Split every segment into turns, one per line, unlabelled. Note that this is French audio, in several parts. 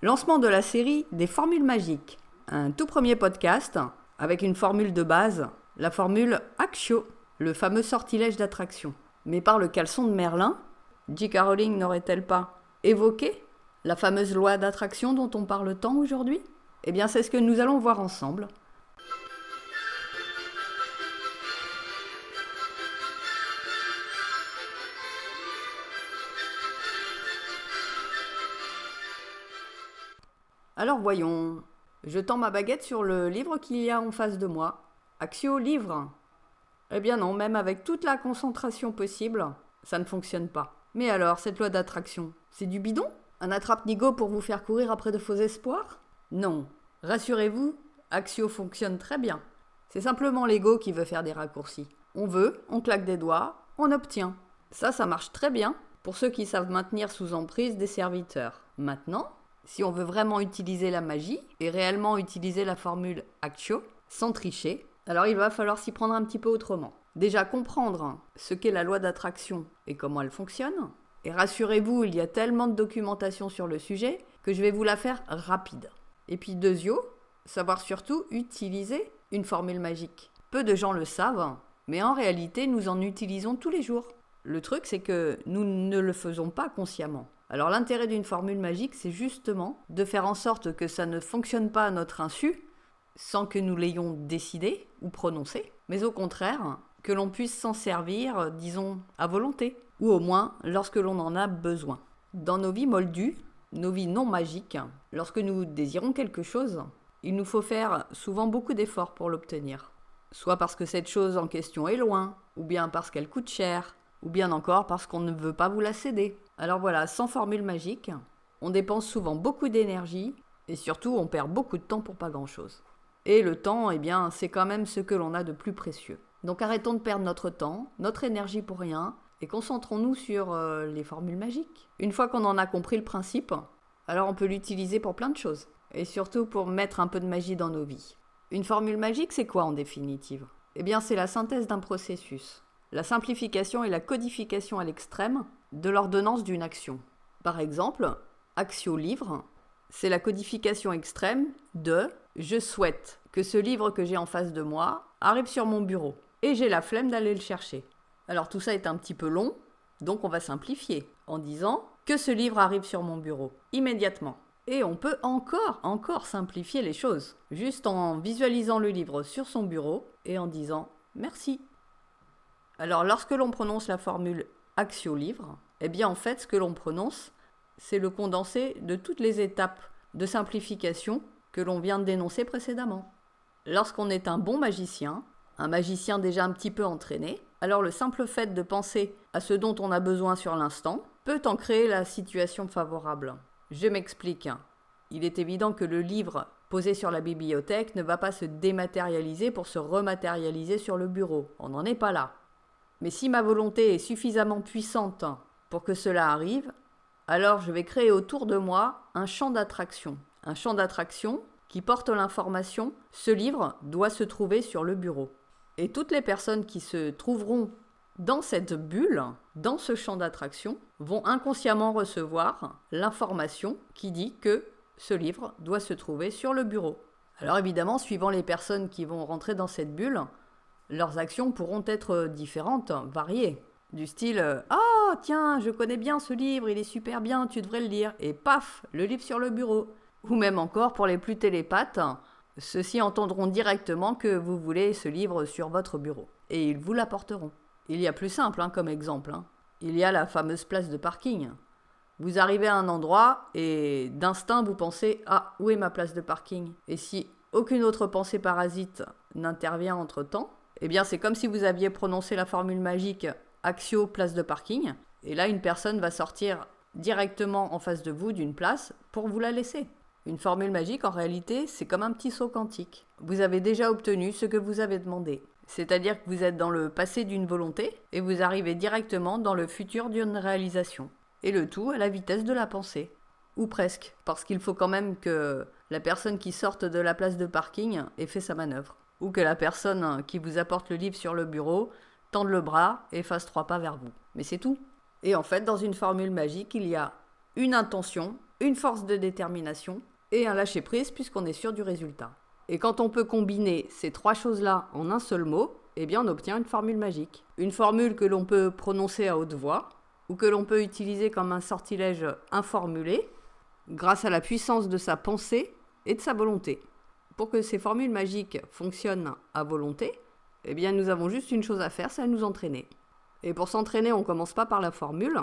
Lancement de la série des formules magiques. Un tout premier podcast avec une formule de base, la formule Actio, le fameux sortilège d'attraction. Mais par le caleçon de Merlin, J.K. Rowling n'aurait-elle pas évoqué la fameuse loi d'attraction dont on parle tant aujourd'hui ? Eh bien, c'est ce que nous allons voir ensemble. Alors voyons, je tends ma baguette sur le livre qu'il y a en face de moi. Actio livre. Eh bien non, même avec toute la concentration possible, ça ne fonctionne pas. Mais alors, cette loi d'attraction, c'est du bidon ? Un attrape-nigo pour vous faire courir après de faux espoirs ? Non. Rassurez-vous, Actio fonctionne très bien. C'est simplement l'ego qui veut faire des raccourcis. On veut, on claque des doigts, on obtient. Ça marche très bien pour ceux qui savent maintenir sous emprise des serviteurs. Maintenant, si on veut vraiment utiliser la magie et réellement utiliser la formule Actio, sans tricher, alors il va falloir s'y prendre un petit peu autrement. Déjà comprendre ce qu'est la loi d'attraction et comment elle fonctionne. Et rassurez-vous, il y a tellement de documentation sur le sujet que je vais vous la faire rapide. Et puis deuxio, savoir surtout utiliser une formule magique. Peu de gens le savent, mais en réalité, nous en utilisons tous les jours. Le truc, c'est que nous ne le faisons pas consciemment. Alors l'intérêt d'une formule magique, c'est justement de faire en sorte que ça ne fonctionne pas à notre insu, sans que nous l'ayons décidé ou prononcé, mais au contraire, que l'on puisse s'en servir, disons, à volonté, ou au moins lorsque l'on en a besoin. Dans nos vies moldues, nos vies non magiques, lorsque nous désirons quelque chose, il nous faut faire souvent beaucoup d'efforts pour l'obtenir. Soit parce que cette chose en question est loin, ou bien parce qu'elle coûte cher, ou bien encore parce qu'on ne veut pas vous la céder. Alors voilà, sans formule magique, on dépense souvent beaucoup d'énergie, et surtout on perd beaucoup de temps pour pas grand-chose. Et le temps, eh bien, c'est quand même ce que l'on a de plus précieux. Donc arrêtons de perdre notre temps, notre énergie pour rien, et concentrons-nous sur les formules magiques. Une fois qu'on en a compris le principe, alors on peut l'utiliser pour plein de choses. Et surtout pour mettre un peu de magie dans nos vies. Une formule magique, c'est quoi en définitive ? Eh bien, c'est la synthèse d'un processus. La simplification et la codification à l'extrême de l'ordonnance d'une action. Par exemple, Actio livre, c'est la codification extrême de « je souhaite que ce livre que j'ai en face de moi arrive sur mon bureau et j'ai la flemme d'aller le chercher ». Alors tout ça est un petit peu long, donc on va simplifier en disant que ce livre arrive sur mon bureau immédiatement. Et on peut encore simplifier les choses, juste en visualisant le livre sur son bureau et en disant « merci ». Alors lorsque l'on prononce la formule Actio livre, eh bien en fait ce que l'on prononce, c'est le condensé de toutes les étapes de simplification que l'on vient de dénoncer précédemment. Lorsqu'on est un bon magicien, un magicien déjà un petit peu entraîné, alors le simple fait de penser à ce dont on a besoin sur l'instant peut en créer la situation favorable. Je m'explique. Il est évident que le livre posé sur la bibliothèque ne va pas se dématérialiser pour se rematérialiser sur le bureau. On n'en est pas là. Mais si ma volonté est suffisamment puissante pour que cela arrive, alors je vais créer autour de moi un champ d'attraction. Un champ d'attraction qui porte l'information « ce livre doit se trouver sur le bureau ». Et toutes les personnes qui se trouveront dans cette bulle, dans ce champ d'attraction, vont inconsciemment recevoir l'information qui dit que ce livre doit se trouver sur le bureau. Alors évidemment, suivant les personnes qui vont rentrer dans cette bulle, leurs actions pourront être différentes, variées. Du style « Ah, tiens, je connais bien ce livre, il est super bien, tu devrais le lire. » Et paf, le livre sur le bureau. Ou même encore, pour les plus télépathes, ceux-ci entendront directement que vous voulez ce livre sur votre bureau. Et ils vous l'apporteront. Il y a plus simple comme exemple. Il y a la fameuse place de parking. Vous arrivez à un endroit et d'instinct vous pensez « Ah, où est ma place de parking ?» Et si aucune autre pensée parasite n'intervient entre-temps, eh bien c'est comme si vous aviez prononcé la formule magique « Actio, place de parking » et là une personne va sortir directement en face de vous d'une place pour vous la laisser. Une formule magique, en réalité, c'est comme un petit saut quantique. Vous avez déjà obtenu ce que vous avez demandé. C'est-à-dire que vous êtes dans le passé d'une volonté et vous arrivez directement dans le futur d'une réalisation. Et le tout à la vitesse de la pensée. Ou presque, parce qu'il faut quand même que la personne qui sorte de la place de parking ait fait sa manœuvre. Ou que la personne qui vous apporte le livre sur le bureau tende le bras et fasse 3 pas vers vous. Mais c'est tout. Et en fait, dans une formule magique, il y a une intention une force de détermination et un lâcher-prise puisqu'on est sûr du résultat. Et quand on peut combiner ces 3 choses-là en un seul mot, eh bien on obtient une formule magique. Une formule que l'on peut prononcer à haute voix ou que l'on peut utiliser comme un sortilège informulé grâce à la puissance de sa pensée et de sa volonté. Pour que ces formules magiques fonctionnent à volonté, eh bien nous avons juste une chose à faire, c'est à nous entraîner. Et pour s'entraîner, on ne commence pas par la formule,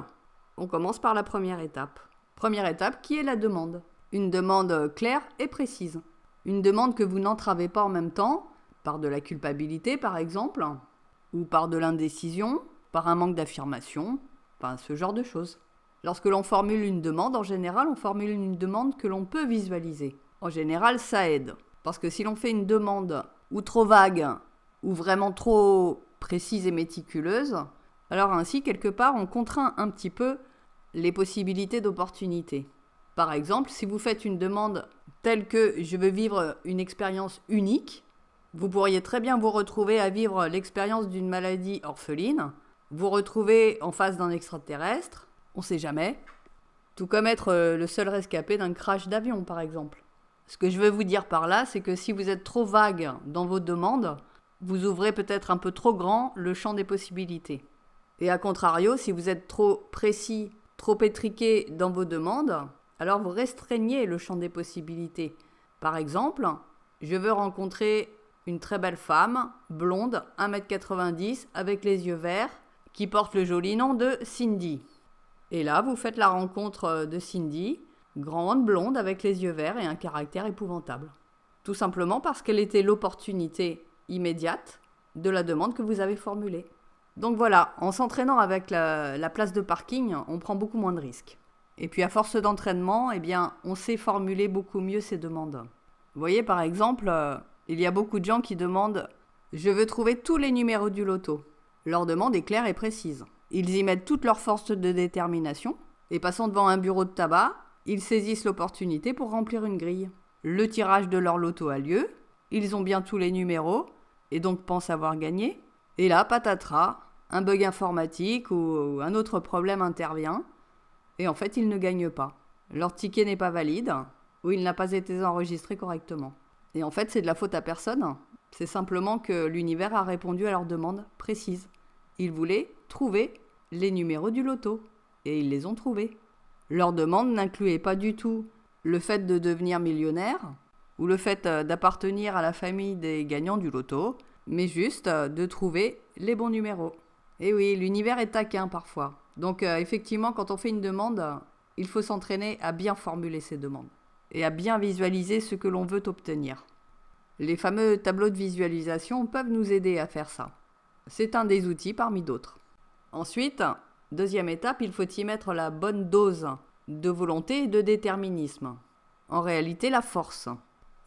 on commence par la première étape. Première étape qui est la demande. Une demande claire et précise. Une demande que vous n'entravez pas en même temps, par de la culpabilité par exemple, ou par de l'indécision, par un manque d'affirmation, enfin ce genre de choses. Lorsque l'on formule une demande, en général, on formule une demande que l'on peut visualiser. En général, ça aide. Parce que si l'on fait une demande ou trop vague, ou vraiment trop précise et méticuleuse, alors ainsi, quelque part, on contraint un petit peu les possibilités d'opportunité. Par exemple, si vous faites une demande telle que « je veux vivre une expérience unique », vous pourriez très bien vous retrouver à vivre l'expérience d'une maladie orpheline, vous retrouver en face d'un extraterrestre, on ne sait jamais, tout comme être le seul rescapé d'un crash d'avion par exemple. Ce que je veux vous dire par là, c'est que si vous êtes trop vague dans vos demandes, vous ouvrez peut-être un peu trop grand le champ des possibilités. Et à contrario, si vous êtes trop précis, trop étriqué dans vos demandes, alors vous restreignez le champ des possibilités. Par exemple, je veux rencontrer une très belle femme, blonde, 1m90, avec les yeux verts, qui porte le joli nom de Cindy. Et là, vous faites la rencontre de Cindy, grande, blonde, avec les yeux verts et un caractère épouvantable. Tout simplement parce qu'elle était l'opportunité immédiate de la demande que vous avez formulée. Donc voilà, en s'entraînant avec la place de parking, on prend beaucoup moins de risques. Et puis à force d'entraînement, eh bien, on sait formuler beaucoup mieux ses demandes. Vous voyez, par exemple, il y a beaucoup de gens qui demandent « Je veux trouver tous les numéros du loto ». Leur demande est claire et précise. Ils y mettent toute leur force de détermination et passant devant un bureau de tabac, ils saisissent l'opportunité pour remplir une grille. Le tirage de leur loto a lieu, ils ont bien tous les numéros et donc pensent avoir gagné. Et là, patatras, un bug informatique ou un autre problème intervient et en fait, ils ne gagnent pas. Leur ticket n'est pas valide ou il n'a pas été enregistré correctement. Et en fait, c'est de la faute à personne. C'est simplement que l'univers a répondu à leur demande précise. Ils voulaient trouver les numéros du loto. Et ils les ont trouvés. Leur demande n'incluait pas du tout le fait de devenir millionnaire ou le fait d'appartenir à la famille des gagnants du loto, mais juste de trouver les bons numéros. Et oui, l'univers est taquin parfois. Donc effectivement, quand on fait une demande, il faut s'entraîner à bien formuler ses demandes et à bien visualiser ce que l'on veut obtenir. Les fameux tableaux de visualisation peuvent nous aider à faire ça. C'est un des outils parmi d'autres. Ensuite, deuxième étape, il faut y mettre la bonne dose de volonté et de déterminisme. En réalité, la force.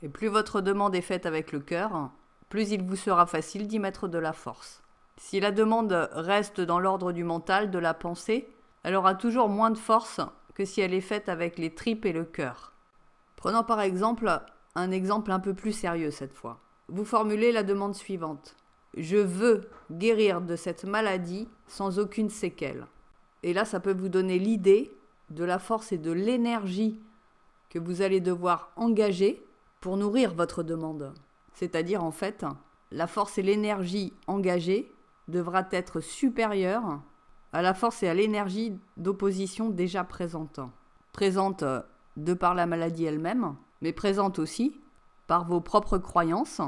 Et plus votre demande est faite avec le cœur, plus il vous sera facile d'y mettre de la force. Si la demande reste dans l'ordre du mental, de la pensée, elle aura toujours moins de force que si elle est faite avec les tripes et le cœur. Prenons par exemple un exemple un peu plus sérieux cette fois. Vous formulez la demande suivante. Je veux guérir de cette maladie sans aucune séquelle. Et là, ça peut vous donner l'idée de la force et de l'énergie que vous allez devoir engager pour nourrir votre demande. C'est-à-dire, en fait, la force et l'énergie engagée devra être supérieure à la force et à l'énergie d'opposition déjà présente. Présente de par la maladie elle-même, mais présente aussi par vos propres croyances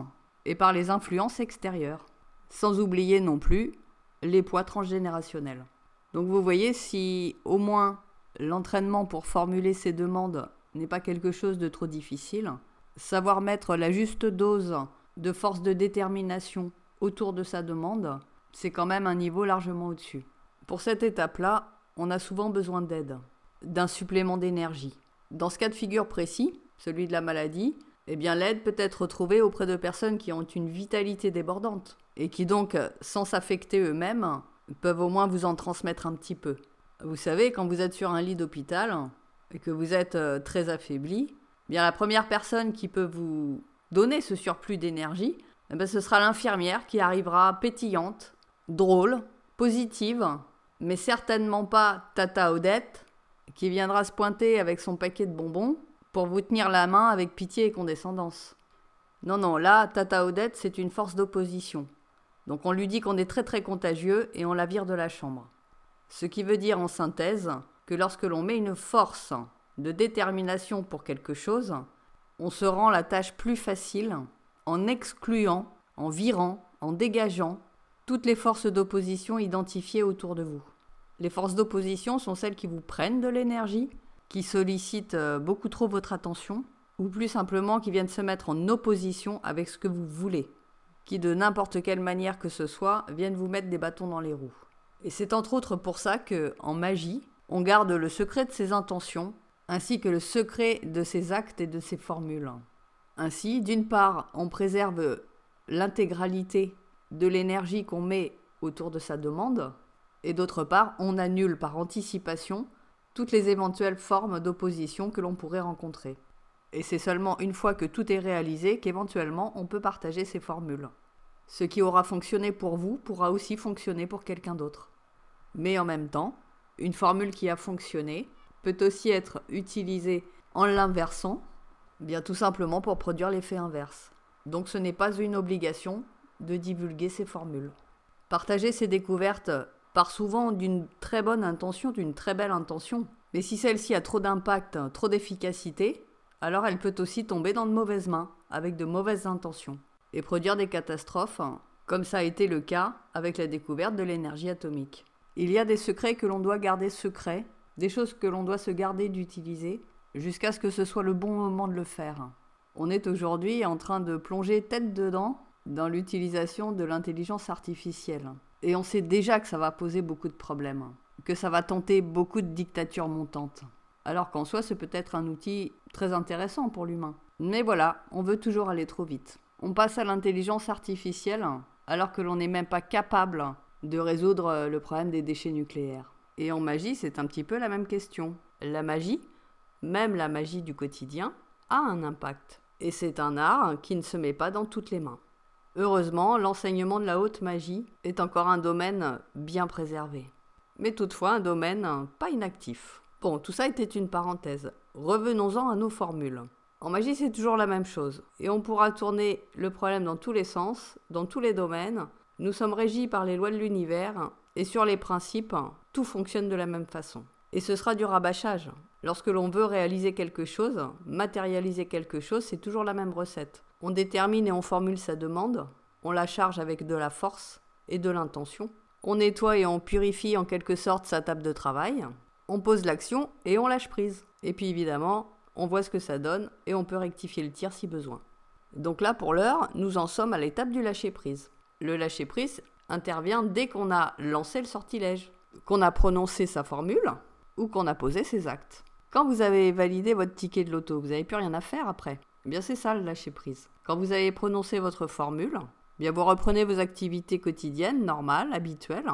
et par les influences extérieures. Sans oublier non plus les poids transgénérationnels. Donc vous voyez, si au moins l'entraînement pour formuler ces demandes n'est pas quelque chose de trop difficile, savoir mettre la juste dose de force de détermination autour de sa demande, c'est quand même un niveau largement au-dessus. Pour cette étape-là, on a souvent besoin d'aide, d'un supplément d'énergie. Dans ce cas de figure précis, celui de la maladie, eh bien l'aide peut être retrouvée auprès de personnes qui ont une vitalité débordante et qui donc, sans s'affecter eux-mêmes, peuvent au moins vous en transmettre un petit peu. Vous savez, quand vous êtes sur un lit d'hôpital et que vous êtes très affaibli, eh bien la première personne qui peut vous donner ce surplus d'énergie, eh bien, ce sera l'infirmière qui arrivera pétillante, drôle, positive, mais certainement pas Tata Odette, qui viendra se pointer avec son paquet de bonbons pour vous tenir la main avec pitié et condescendance. Non, non, là, Tata Odette, c'est une force d'opposition. Donc on lui dit qu'on est très très contagieux et on la vire de la chambre. Ce qui veut dire en synthèse que lorsque l'on met une force de détermination pour quelque chose, on se rend la tâche plus facile en excluant, en virant, en dégageant toutes les forces d'opposition identifiées autour de vous. Les forces d'opposition sont celles qui vous prennent de l'énergie, qui sollicitent beaucoup trop votre attention, ou plus simplement qui viennent se mettre en opposition avec ce que vous voulez, qui de n'importe quelle manière que ce soit viennent vous mettre des bâtons dans les roues. Et c'est entre autres pour ça que, en magie, on garde le secret de ses intentions, ainsi que le secret de ses actes et de ses formules. Ainsi, d'une part, on préserve l'intégralité de l'énergie qu'on met autour de sa demande, et d'autre part, on annule par anticipation toutes les éventuelles formes d'opposition que l'on pourrait rencontrer. Et c'est seulement une fois que tout est réalisé qu'éventuellement on peut partager ces formules. Ce qui aura fonctionné pour vous pourra aussi fonctionner pour quelqu'un d'autre. Mais en même temps, une formule qui a fonctionné peut aussi être utilisée en l'inversant, bien tout simplement pour produire l'effet inverse. Donc ce n'est pas une obligation de divulguer ces formules. Partager ces découvertes part souvent d'une très bonne intention, d'une très belle intention. Mais si celle-ci a trop d'impact, trop d'efficacité, alors elle peut aussi tomber dans de mauvaises mains, avec de mauvaises intentions, et produire des catastrophes, comme ça a été le cas avec la découverte de l'énergie atomique. Il y a des secrets que l'on doit garder secrets, des choses que l'on doit se garder d'utiliser, jusqu'à ce que ce soit le bon moment de le faire. On est aujourd'hui en train de plonger tête dedans dans l'utilisation de l'intelligence artificielle. Et on sait déjà que ça va poser beaucoup de problèmes, que ça va tenter beaucoup de dictatures montantes. Alors qu'en soi, c'est peut-être un outil très intéressant pour l'humain. Mais voilà, on veut toujours aller trop vite. On passe à l'intelligence artificielle alors que l'on n'est même pas capable de résoudre le problème des déchets nucléaires. Et en magie, c'est un petit peu la même question. La magie, même la magie du quotidien, a un impact. Et c'est un art qui ne se met pas dans toutes les mains. Heureusement, l'enseignement de la haute magie est encore un domaine bien préservé. Mais toutefois, un domaine pas inactif. Bon, tout ça était une parenthèse. Revenons-en à nos formules. En magie, c'est toujours la même chose. Et on pourra tourner le problème dans tous les sens, dans tous les domaines. Nous sommes régis par les lois de l'univers et sur les principes, tout fonctionne de la même façon. Et ce sera du rabâchage. Lorsque l'on veut réaliser quelque chose, matérialiser quelque chose, c'est toujours la même recette. On détermine et on formule sa demande, on la charge avec de la force et de l'intention. On nettoie et on purifie en quelque sorte sa table de travail. On pose l'action et on lâche prise. Et puis évidemment, on voit ce que ça donne et on peut rectifier le tir si besoin. Donc là, pour l'heure, nous en sommes à l'étape du lâcher-prise. Le lâcher-prise intervient dès qu'on a lancé le sortilège, qu'on a prononcé sa formule ou qu'on a posé ses actes. Quand vous avez validé votre ticket de loto, vous n'avez plus rien à faire après. Eh bien, c'est ça le lâcher-prise. Quand vous avez prononcé votre formule, eh bien, vous reprenez vos activités quotidiennes, normales, habituelles,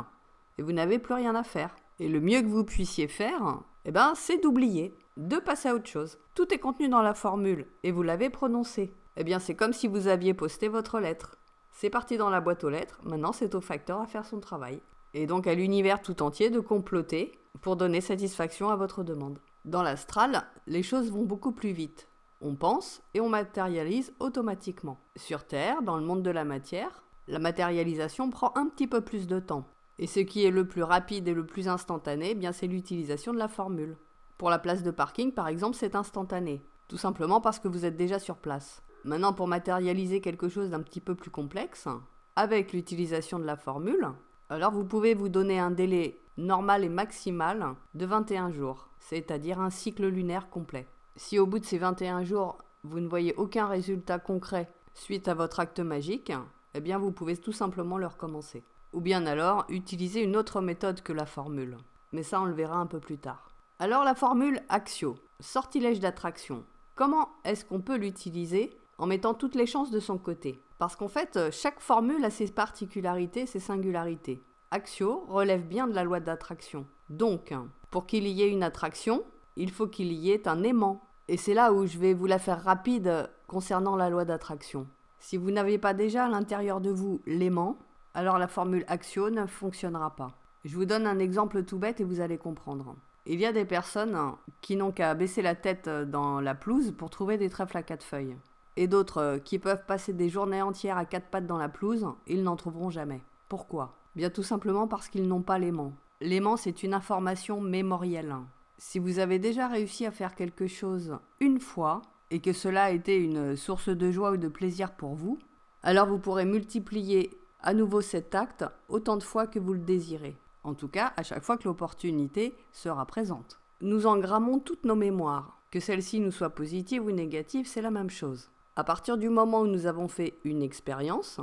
et vous n'avez plus rien à faire. Et le mieux que vous puissiez faire, eh ben, c'est d'oublier, de passer à autre chose. Tout est contenu dans la formule, et vous l'avez prononcé. Eh bien, c'est comme si vous aviez posté votre lettre. C'est parti dans la boîte aux lettres, maintenant c'est au facteur à faire son travail. Et donc à l'univers tout entier de comploter pour donner satisfaction à votre demande. Dans l'astral, les choses vont beaucoup plus vite. On pense et on matérialise automatiquement. Sur Terre, dans le monde de la matière, la matérialisation prend un petit peu plus de temps. Et ce qui est le plus rapide et le plus instantané, eh bien c'est l'utilisation de la formule. Pour la place de parking, par exemple, c'est instantané. Tout simplement parce que vous êtes déjà sur place. Maintenant, pour matérialiser quelque chose d'un petit peu plus complexe, avec l'utilisation de la formule, alors vous pouvez vous donner un délai normal et maximal de 21 jours, c'est-à-dire un cycle lunaire complet. Si au bout de ces 21 jours, vous ne voyez aucun résultat concret suite à votre acte magique, eh bien vous pouvez tout simplement le recommencer. Ou bien alors utiliser une autre méthode que la formule. Mais ça, on le verra un peu plus tard. Alors la formule Axio, sortilège d'attraction. Comment est-ce qu'on peut l'utiliser en mettant toutes les chances de son côté? Parce qu'en fait, chaque formule a ses particularités, ses singularités. Axio relève bien de la loi d'attraction. Donc, pour qu'il y ait une attraction, il faut qu'il y ait un aimant. Et c'est là où je vais vous la faire rapide concernant la loi d'attraction. Si vous n'avez pas déjà à l'intérieur de vous l'aimant, alors la formule Axio ne fonctionnera pas. Je vous donne un exemple tout bête et vous allez comprendre. Il y a des personnes qui n'ont qu'à baisser la tête dans la pelouse pour trouver des trèfles à 4 feuilles. Et d'autres qui peuvent passer des journées entières à 4 pattes dans la pelouse, ils n'en trouveront jamais. Pourquoi ? Bien tout simplement parce qu'ils n'ont pas l'aimant. L'aimant, c'est une information mémorielle. Si vous avez déjà réussi à faire quelque chose une fois, et que cela a été une source de joie ou de plaisir pour vous, alors vous pourrez multiplier à nouveau cet acte autant de fois que vous le désirez. En tout cas, à chaque fois que l'opportunité sera présente. Nous engrammons toutes nos mémoires. Que celles-ci nous soient positives ou négatives, c'est la même chose. À partir du moment où nous avons fait une expérience,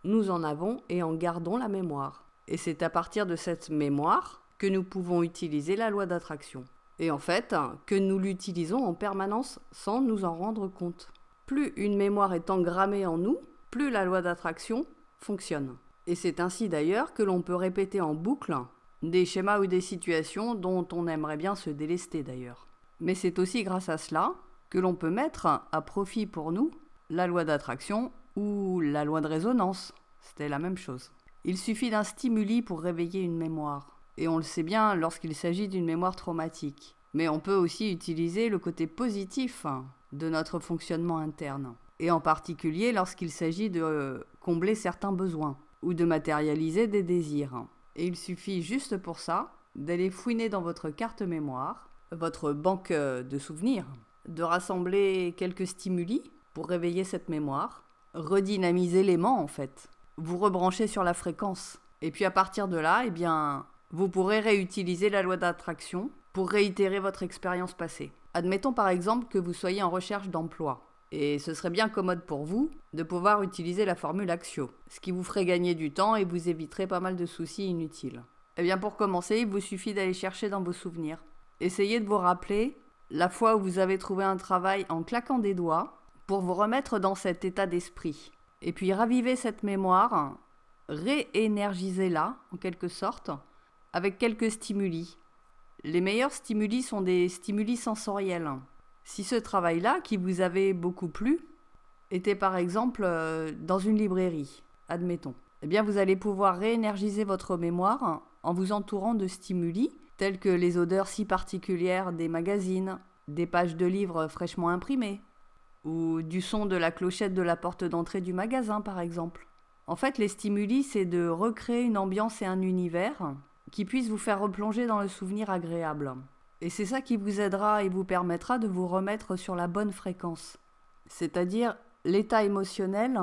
nous en avons et en gardons la mémoire. Et c'est à partir de cette mémoire que nous pouvons utiliser la loi d'attraction. Et en fait, que nous l'utilisons en permanence sans nous en rendre compte. Plus une mémoire est engrammée en nous, plus la loi d'attraction fonctionne. Et c'est ainsi d'ailleurs que l'on peut répéter en boucle des schémas ou des situations dont on aimerait bien se délester d'ailleurs. Mais c'est aussi grâce à cela que l'on peut mettre à profit pour nous la loi d'attraction ou la loi de résonance. C'était la même chose. Il suffit d'un stimuli pour réveiller une mémoire. Et on le sait bien lorsqu'il s'agit d'une mémoire traumatique. Mais on peut aussi utiliser le côté positif de notre fonctionnement interne. Et en particulier lorsqu'il s'agit de combler certains besoins ou de matérialiser des désirs. Et il suffit juste pour ça d'aller fouiner dans votre carte mémoire, votre banque de souvenirs, de rassembler quelques stimuli pour réveiller cette mémoire, redynamiser l'aimant en fait, vous rebrancher sur la fréquence. Et puis à partir de là, vous pourrez réutiliser la loi d'attraction pour réitérer votre expérience passée. Admettons par exemple que vous soyez en recherche d'emploi. Et ce serait bien commode pour vous de pouvoir utiliser la formule Axio, ce qui vous ferait gagner du temps et vous éviterait pas mal de soucis inutiles. Eh bien pour commencer, il vous suffit d'aller chercher dans vos souvenirs. Essayez de vous rappeler la fois où vous avez trouvé un travail en claquant des doigts pour vous remettre dans cet état d'esprit. Et puis ravivez cette mémoire, réénergisez-la en quelque sorte, avec quelques stimuli. Les meilleurs stimuli sont des stimuli sensoriels. Si ce travail-là, qui vous avait beaucoup plu, était par exemple dans une librairie, admettons, eh bien vous allez pouvoir réénergiser votre mémoire en vous entourant de stimuli tels que les odeurs si particulières des magazines, des pages de livres fraîchement imprimées, ou du son de la clochette de la porte d'entrée du magasin par exemple. En fait, les stimuli, c'est de recréer une ambiance et un univers qui puissent vous faire replonger dans le souvenir agréable. Et c'est ça qui vous aidera et vous permettra de vous remettre sur la bonne fréquence. C'est-à-dire l'état émotionnel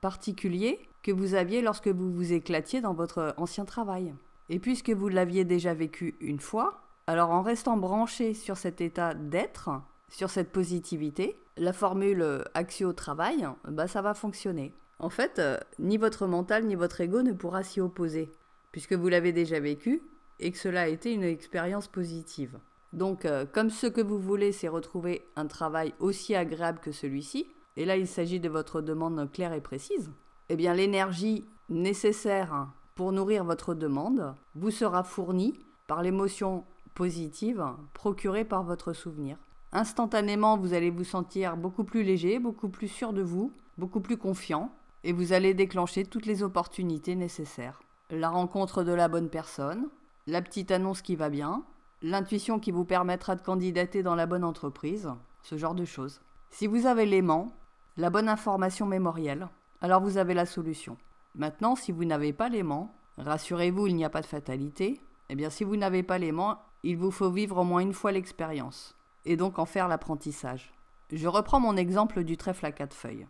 particulier que vous aviez lorsque vous vous éclatiez dans votre ancien travail. Et puisque vous l'aviez déjà vécu une fois, alors en restant branché sur cet état d'être, sur cette positivité, la formule Axio travail, ça va fonctionner. En fait, ni votre mental ni votre ego ne pourra s'y opposer, puisque vous l'avez déjà vécu et que cela a été une expérience positive. Donc, comme ce que vous voulez, c'est retrouver un travail aussi agréable que celui-ci, et là il s'agit de votre demande claire et précise, eh bien l'énergie nécessaire pour nourrir votre demande vous sera fournie par l'émotion positive procurée par votre souvenir. Instantanément, vous allez vous sentir beaucoup plus léger, beaucoup plus sûr de vous, beaucoup plus confiant, et vous allez déclencher toutes les opportunités nécessaires. La rencontre de la bonne personne, la petite annonce qui va bien, l'intuition qui vous permettra de candidater dans la bonne entreprise, ce genre de choses. Si vous avez l'aimant, la bonne information mémorielle, alors vous avez la solution. Maintenant, si vous n'avez pas l'aimant, rassurez-vous, il n'y a pas de fatalité. Eh bien, si vous n'avez pas l'aimant, il vous faut vivre au moins une fois l'expérience, et donc en faire l'apprentissage. Je reprends mon exemple du trèfle à 4 feuilles.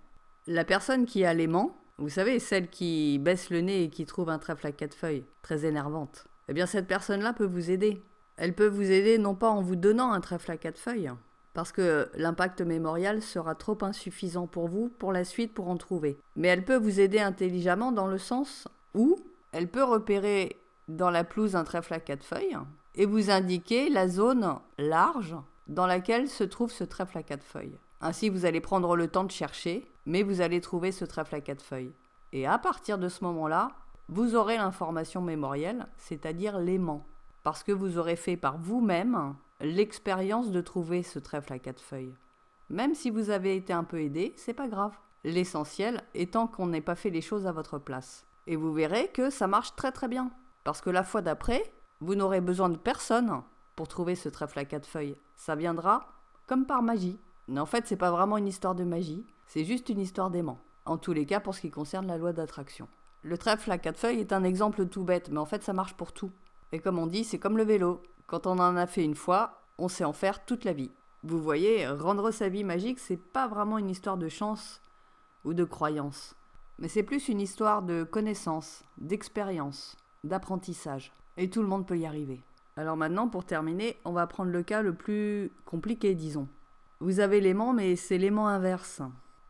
La personne qui a l'aimant, vous savez, celle qui baisse le nez et qui trouve un trèfle à 4 feuilles, très énervante, eh bien cette personne-là peut vous aider. Elle peut vous aider non pas en vous donnant un trèfle à 4 feuilles, parce que l'impact mémorial sera trop insuffisant pour vous pour la suite pour en trouver. Mais elle peut vous aider intelligemment dans le sens où elle peut repérer dans la pelouse un trèfle à 4 feuilles et vous indiquer la zone large dans laquelle se trouve ce trèfle à 4 feuilles. Ainsi, vous allez prendre le temps de chercher, mais vous allez trouver ce trèfle à 4 feuilles. Et à partir de ce moment-là, vous aurez l'information mémorielle, c'est-à-dire l'aimant. Parce que vous aurez fait par vous-même l'expérience de trouver ce trèfle à 4 feuilles. Même si vous avez été un peu aidé, c'est pas grave. L'essentiel étant qu'on n'ait pas fait les choses à votre place. Et vous verrez que ça marche très très bien. Parce que la fois d'après, vous n'aurez besoin de personne pour trouver ce trèfle à 4 feuilles. Ça viendra comme par magie. Mais en fait, c'est pas vraiment une histoire de magie, c'est juste une histoire d'aimant. En tous les cas, pour ce qui concerne la loi d'attraction. Le trèfle à 4 feuilles est un exemple tout bête, mais en fait, ça marche pour tout. Et comme on dit, c'est comme le vélo. Quand on en a fait une fois, on sait en faire toute la vie. Vous voyez, rendre sa vie magique, c'est pas vraiment une histoire de chance ou de croyance. Mais c'est plus une histoire de connaissance, d'expérience, d'apprentissage. Et tout le monde peut y arriver. Alors maintenant, pour terminer, on va prendre le cas le plus compliqué, disons. Vous avez l'aimant, mais c'est l'aimant inverse.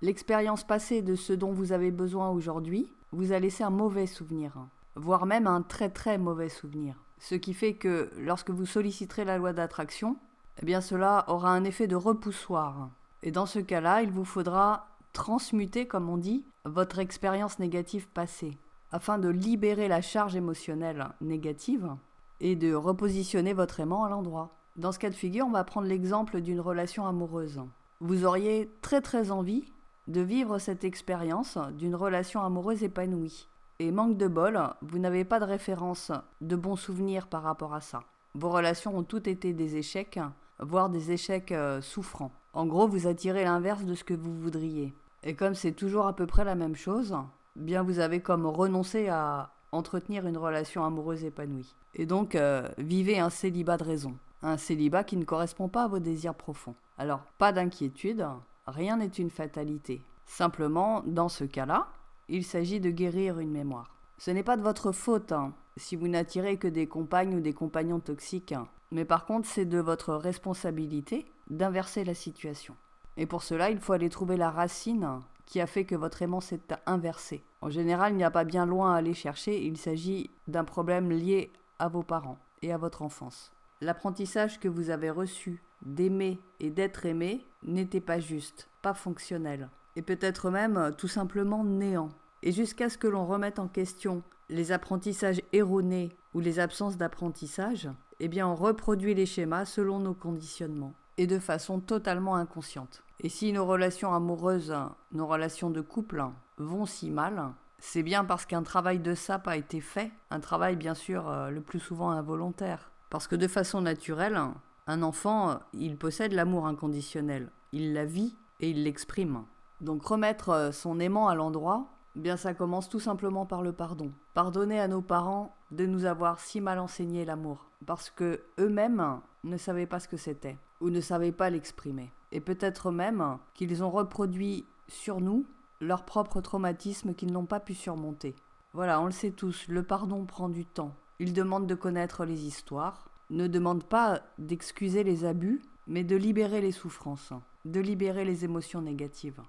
L'expérience passée de ce dont vous avez besoin aujourd'hui vous a laissé un mauvais souvenir, voire même un très très mauvais souvenir. Ce qui fait que lorsque vous solliciterez la loi d'attraction, eh bien cela aura un effet de repoussoir. Et dans ce cas-là, il vous faudra transmuter, comme on dit, votre expérience négative passée, afin de libérer la charge émotionnelle négative et de repositionner votre aimant à l'endroit. Dans ce cas de figure, on va prendre l'exemple d'une relation amoureuse. Vous auriez très très envie de vivre cette expérience d'une relation amoureuse épanouie. Et manque de bol, vous n'avez pas de référence, de bons souvenirs par rapport à ça. Vos relations ont toutes été des échecs, voire des échecs souffrants. En gros, vous attirez l'inverse de ce que vous voudriez. Et comme c'est toujours à peu près la même chose, bien vous avez comme renoncé à entretenir une relation amoureuse épanouie. Et donc, vivez un célibat de raison. Un célibat qui ne correspond pas à vos désirs profonds. Alors, pas d'inquiétude, rien n'est une fatalité. Simplement, dans ce cas-là, il s'agit de guérir une mémoire. Ce n'est pas de votre faute si vous n'attirez que des compagnes ou des compagnons toxiques. Mais par contre, c'est de votre responsabilité d'inverser la situation. Et pour cela, il faut aller trouver la racine qui a fait que votre aimant s'est inversé. En général, il n'y a pas bien loin à aller chercher, il s'agit d'un problème lié à vos parents et à votre enfance. L'apprentissage que vous avez reçu d'aimer et d'être aimé n'était pas juste, pas fonctionnel, et peut-être même tout simplement néant. Et jusqu'à ce que l'on remette en question les apprentissages erronés ou les absences d'apprentissage, eh bien on reproduit les schémas selon nos conditionnements, et de façon totalement inconsciente. Et si nos relations amoureuses, nos relations de couple vont si mal, c'est bien parce qu'un travail de sape a été fait, un travail bien sûr le plus souvent involontaire. Parce que de façon naturelle, un enfant, il possède l'amour inconditionnel, il la vit et il l'exprime. Donc remettre son aimant à l'endroit, bien ça commence tout simplement par le pardon. Pardonner à nos parents de nous avoir si mal enseigné l'amour, parce que eux-mêmes ne savaient pas ce que c'était, ou ne savaient pas l'exprimer. Et peut-être même qu'ils ont reproduit sur nous leur propre traumatisme qu'ils n'ont pas pu surmonter. Voilà, on le sait tous, le pardon prend du temps. Il demande de connaître les histoires, ne demande pas d'excuser les abus, mais de libérer les souffrances, de libérer les émotions négatives.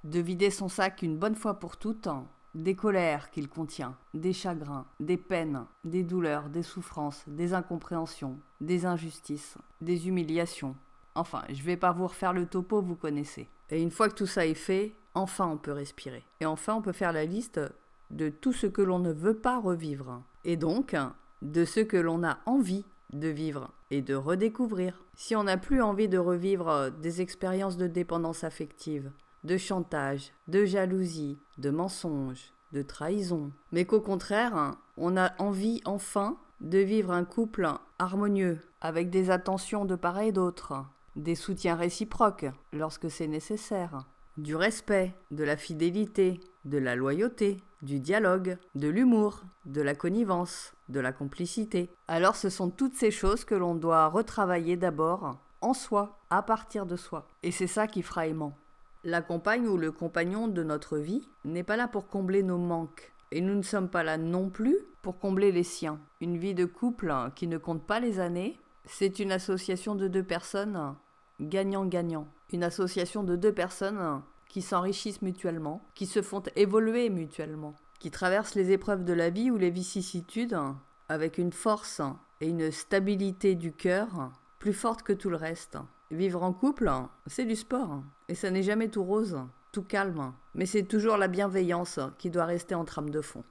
De vider son sac une bonne fois pour toutes des colères qu'il contient, des chagrins, des peines, des douleurs, des souffrances, des incompréhensions, des injustices, des humiliations. Enfin, je vais pas vous refaire le topo, vous connaissez. Et une fois que tout ça est fait, enfin on peut respirer. Et enfin on peut faire la liste de tout ce que l'on ne veut pas revivre. Et donc, de ce que l'on a envie de vivre et de redécouvrir. Si on n'a plus envie de revivre des expériences de dépendance affective, de chantage, de jalousie, de mensonges, de trahison, mais qu'au contraire, on a envie enfin de vivre un couple harmonieux, avec des attentions de part et d'autre, des soutiens réciproques lorsque c'est nécessaire, du respect, de la fidélité, de la loyauté, du dialogue, de l'humour, de la connivence, de la complicité. Alors ce sont toutes ces choses que l'on doit retravailler d'abord en soi, à partir de soi. Et c'est ça qui fera aimant. La compagne ou le compagnon de notre vie n'est pas là pour combler nos manques. Et nous ne sommes pas là non plus pour combler les siens. Une vie de couple qui ne compte pas les années, c'est une association de deux personnes gagnant-gagnant. Une association de deux personnes qui s'enrichissent mutuellement, qui se font évoluer mutuellement, qui traversent les épreuves de la vie ou les vicissitudes avec une force et une stabilité du cœur plus forte que tout le reste. Vivre en couple, c'est du sport, et ça n'est jamais tout rose, tout calme, mais c'est toujours la bienveillance qui doit rester en trame de fond.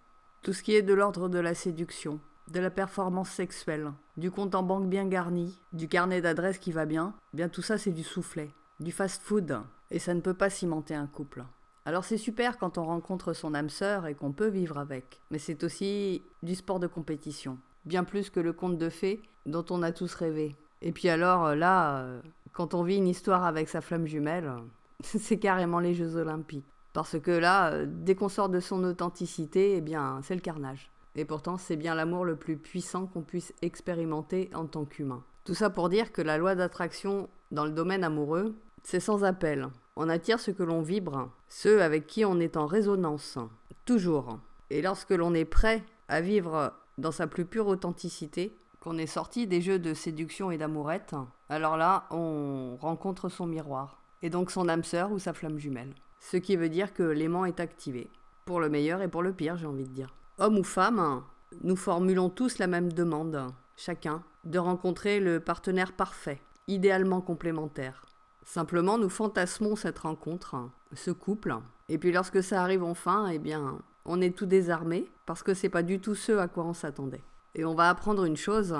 Tout ce qui est de l'ordre de la séduction, de la performance sexuelle, du compte en banque bien garni, du carnet d'adresses qui va bien tout ça c'est du soufflet, du fast-food, et ça ne peut pas cimenter un couple. Alors c'est super quand on rencontre son âme sœur et qu'on peut vivre avec, mais c'est aussi du sport de compétition, bien plus que le conte de fées dont on a tous rêvé. Et puis alors là, quand on vit une histoire avec sa flamme jumelle, c'est carrément les Jeux Olympiques. Parce que là, dès qu'on sort de son authenticité, eh bien, c'est le carnage. Et pourtant, c'est bien l'amour le plus puissant qu'on puisse expérimenter en tant qu'humain. Tout ça pour dire que la loi d'attraction dans le domaine amoureux, c'est sans appel. On attire ce que l'on vibre, ceux avec qui on est en résonance. Toujours. Et lorsque l'on est prêt à vivre dans sa plus pure authenticité, qu'on est sorti des jeux de séduction et d'amourette, alors là, on rencontre son miroir. Et donc son âme sœur ou sa flamme jumelle. Ce qui veut dire que l'aimant est activé. Pour le meilleur et pour le pire, j'ai envie de dire. Homme ou femme, nous formulons tous la même demande, chacun, de rencontrer le partenaire parfait, idéalement complémentaire. Simplement, nous fantasmons cette rencontre, ce couple, et puis lorsque ça arrive enfin, eh bien, on est tout désarmé, parce que c'est pas du tout ce à quoi on s'attendait. Et on va apprendre une chose,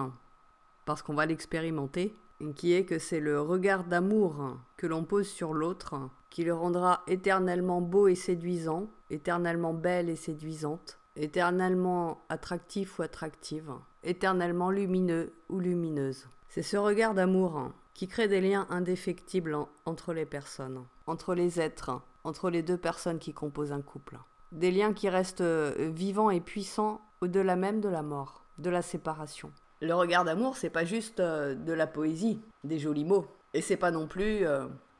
parce qu'on va l'expérimenter, qui est que c'est le regard d'amour que l'on pose sur l'autre qui le rendra éternellement beau et séduisant, éternellement belle et séduisante, éternellement attractif ou attractive, éternellement lumineux ou lumineuse. C'est ce regard d'amour qui crée des liens indéfectibles entre les personnes, entre les êtres, entre les deux personnes qui composent un couple. Des liens qui restent vivants et puissants au-delà même de la mort, de la séparation. Le regard d'amour, c'est pas juste de la poésie, des jolis mots. Et c'est pas non plus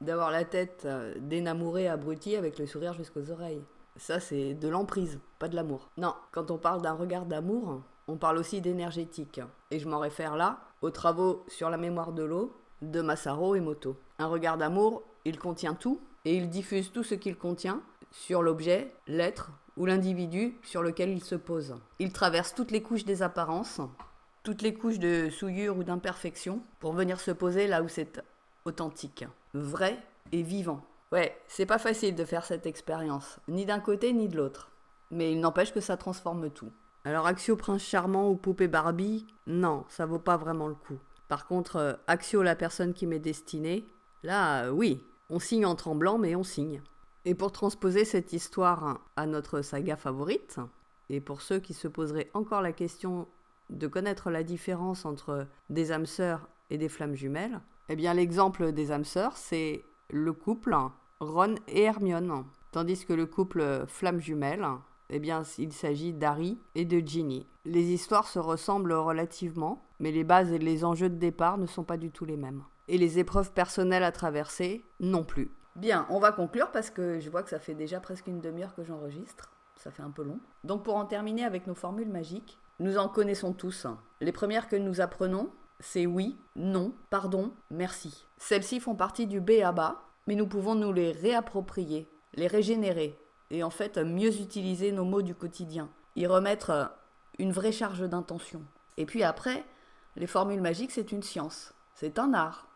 d'avoir la tête d'énamouré abruti avec le sourire jusqu'aux oreilles. Ça, c'est de l'emprise, pas de l'amour. Non, quand on parle d'un regard d'amour, on parle aussi d'énergétique. Et je m'en réfère là aux travaux sur la mémoire de l'eau de Masaru Emoto. Un regard d'amour, il contient tout, et il diffuse tout ce qu'il contient sur l'objet, l'être ou l'individu sur lequel il se pose. Il traverse toutes les couches des apparences, toutes les couches de souillure ou d'imperfection pour venir se poser là où c'est authentique, vrai et vivant. Ouais, c'est pas facile de faire cette expérience, ni d'un côté ni de l'autre. Mais il n'empêche que ça transforme tout. Alors Axio Prince Charmant ou Poupée Barbie, non, ça vaut pas vraiment le coup. Par contre, Axio la personne qui m'est destinée, là, oui, on signe en tremblant, mais on signe. Et pour transposer cette histoire à notre saga favorite, et pour ceux qui se poseraient encore la question de connaître la différence entre des âmes sœurs et des flammes jumelles, eh bien l'exemple des âmes sœurs, c'est le couple Ron et Hermione. Tandis que le couple flamme jumelle, eh bien il s'agit d'Harry et de Ginny. Les histoires se ressemblent relativement, mais les bases et les enjeux de départ ne sont pas du tout les mêmes. Et les épreuves personnelles à traverser non plus. Bien, on va conclure parce que je vois que ça fait déjà presque une demi-heure que j'enregistre. Ça fait un peu long. Donc pour en terminer avec nos formules magiques, nous en connaissons tous. Les premières que nous apprenons, c'est oui, non, pardon, merci. Celles-ci font partie du b.a.-ba, mais nous pouvons nous les réapproprier, les régénérer, et en fait mieux utiliser nos mots du quotidien, y remettre une vraie charge d'intention. Et puis après, les formules magiques, c'est une science, c'est un art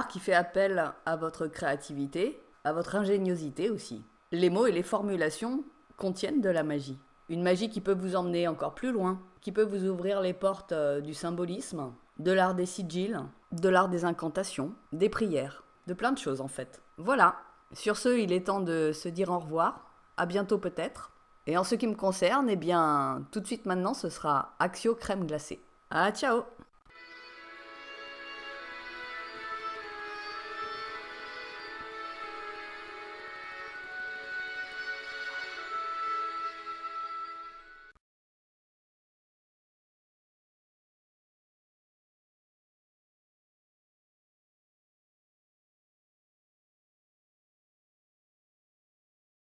qui fait appel à votre créativité, à votre ingéniosité aussi. Les mots et les formulations contiennent de la magie. Une magie qui peut vous emmener encore plus loin, qui peut vous ouvrir les portes du symbolisme, de l'art des sigils, de l'art des incantations, des prières, de plein de choses en fait. Voilà, sur ce, il est temps de se dire au revoir, à bientôt peut-être. Et en ce qui me concerne, eh bien, tout de suite maintenant, ce sera Axio crème glacée. Ah, ciao!